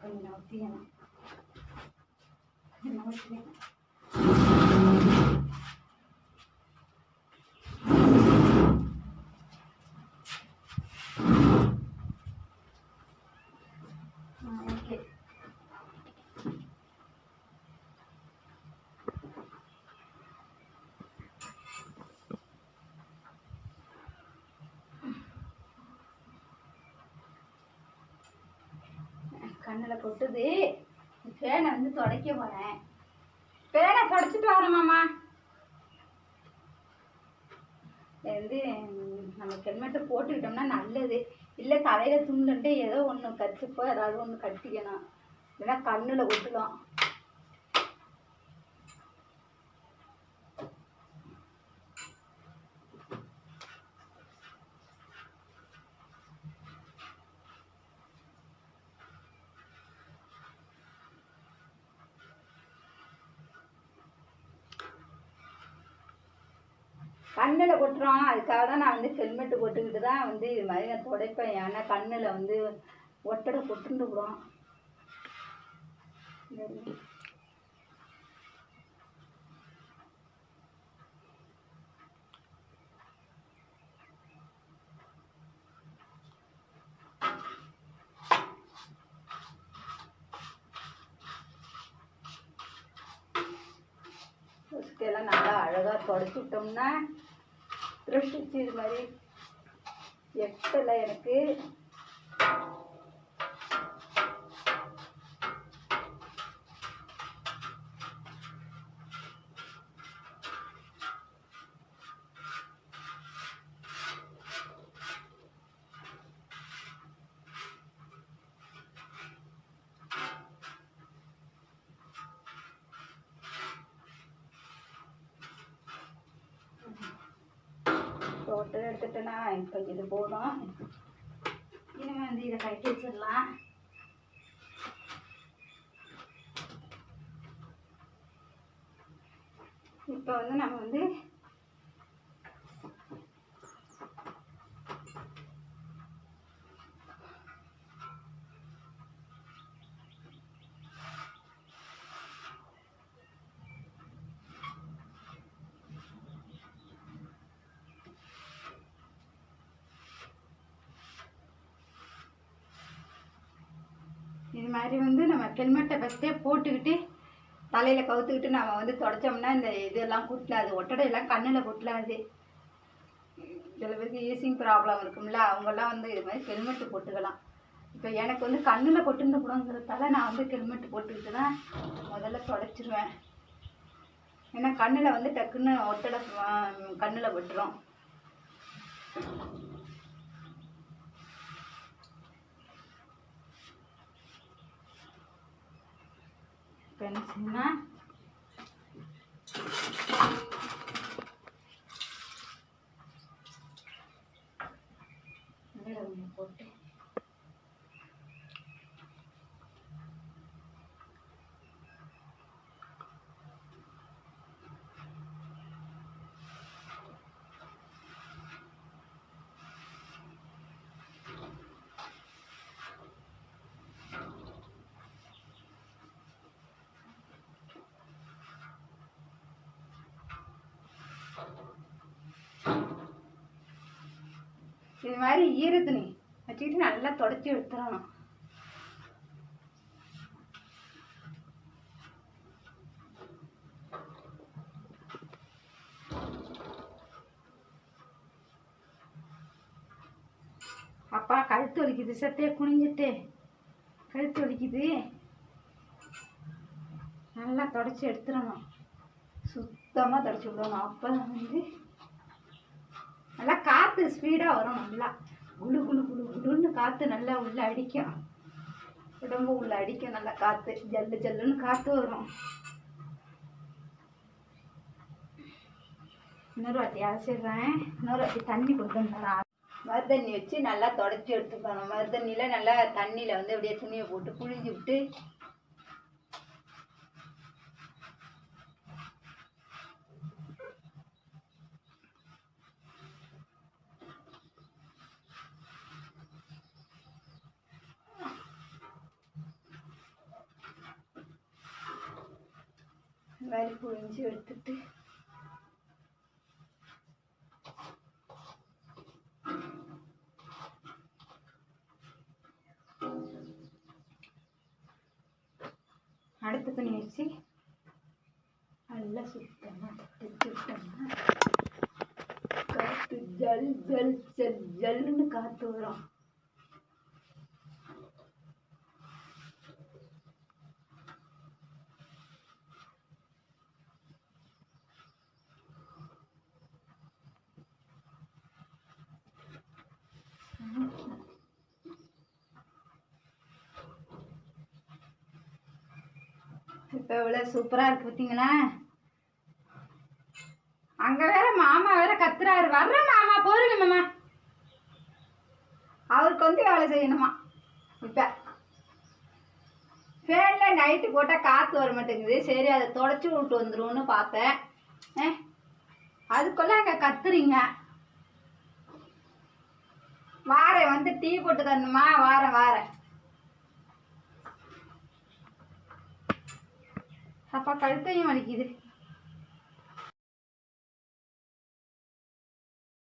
கொஞ்சம் நவுத்திக்கணும். நவுத்திக்கணும். ஓகே. கண்ணில் கொட்டுது. பேனை வந்து துடைக்க போகிறேன். பேனை துடைச்சிட்டு வரேம்மாம்மா. வந்து நம்ம ஹெல்மெட்டை போட்டுக்கிட்டோம்னா நல்லது. இல்லை தலையில் துண்டுன்ட்டு ஏதோ ஒன்று கற்றுப்போ ஏதாவது ஒன்று கட்டிக்கணும். இல்லைன்னா கண்ணில் கொட்டுடும். கண்ணில் கொட்டுறோம். அதுக்காக தான் நான் வந்து ஹெல்மெட்டு போட்டுக்கிட்டு தான் வந்து இது மாதிரி நான் துடைப்பேன். ஏன்னா கண்ணில் வந்து ஒட்டடை கொட்டுண்டுக்கிறோம். எல்லாம் நல்லா அழகாக தொடச்சி விட்டோம்னா ப்ரெஷ் வச்சு இது மாதிரி எட்டலை எனக்கு. டோட்டல் எடுத்துட்டேன்னா இப்போ இது போதும். இனிமேல் வந்து இதை கட்டி வச்சிடலாம். இப்போ வந்து நம்ம வந்து இது மாதிரி வந்து நம்ம ஹெல்மெட்டை ஃபஸ்ட்டே போட்டுக்கிட்டு தலையில் கவுத்துக்கிட்டு நம்ம வந்து தொடச்சோம்னா இந்த இதெல்லாம் குட்டலாது, ஒட்டடையெல்லாம் கண்ணில் குட்டலாது. சில பேருக்கு ஈஸிங் ப்ராப்ளம் இருக்கும்ல, அவங்கெல்லாம் வந்து இது மாதிரி ஹெல்மெட்டு போட்டுக்கலாம். இப்போ எனக்கு வந்து கண்ணில் கொட்டுன்னு கூடங்கிறதால நான் வந்து ஹெல்மெட்டு போட்டுக்கிட்டு தான் முதல்ல தொடச்சிருவேன். ஏன்னா கண்ணில் வந்து டக்குன்னு ஒட்டடை கண்ணில் விட்டுரும். இப்போ என்ன செய்யணும்னா போட்டு இது மாதிரி ஈரத்துணி வச்சுக்கிட்டு நல்லா தொடச்சி எடுத்துடணும். அப்பா கழுத்து வலிக்குது, சத்தையே குனிஞ்சிட்டு கழுத்து வலிக்குது. நல்லா தொடச்சி எடுத்துடணும். சுத்தமாக தொடச்சி விடணும். அப்போ தான் வந்து நல்லா காற்று ஸ்பீடாக வரும். நல்லா குளு குளு குளு குளுன்னு காற்று நல்லா உள்ளே அடிக்கும். உடம்பு உள்ளே அடிக்கும். நல்லா காற்று ஜல்லு ஜல்லுன்னு காற்று வரும். இன்னொரு வாட்டி அரைச்சிடுறேன். இன்னொரு வாட்டி தண்ணி கொடுத்துருந்தேன். மருதண்ணி வச்சு நல்லா தொடச்சி எடுத்துக்கணும். மருதண்ணியில் நல்லா தண்ணியில் வந்து அப்படியே துணியை போட்டு புழிஞ்சு விட்டு மாதிரி புழிஞ்சு எடுத்துட்டு அடுத்த துணி வச்சு நல்லா சுத்தமாக வச்சுட்டோம்னா காற்று ஜல் ஜல் ஜல் ஜல்லுன்னு காற்று வரும். இப்போ இவ்வளோ சூப்பராக இருக்கு பார்த்தீங்களா? அங்கே வேற மாமா வேற கத்துறாரு. வர்ற மாமா போருங்க மாமா, அவருக்கு வந்து வேலை செய்யணுமா. இப்போ ஃபேனில் நைட்டு போட்டால் காற்று வர மாட்டேங்குது. சரி அதை தொடச்சி விட்டு வந்துரும்னு பார்த்தேன். அதுக்குள்ளே அங்கே கத்துறீங்க. வாரேன், வந்து டீ போட்டு தரணுமா? வாரேன். அப்பா கழுத்தையும் வலிக்குது.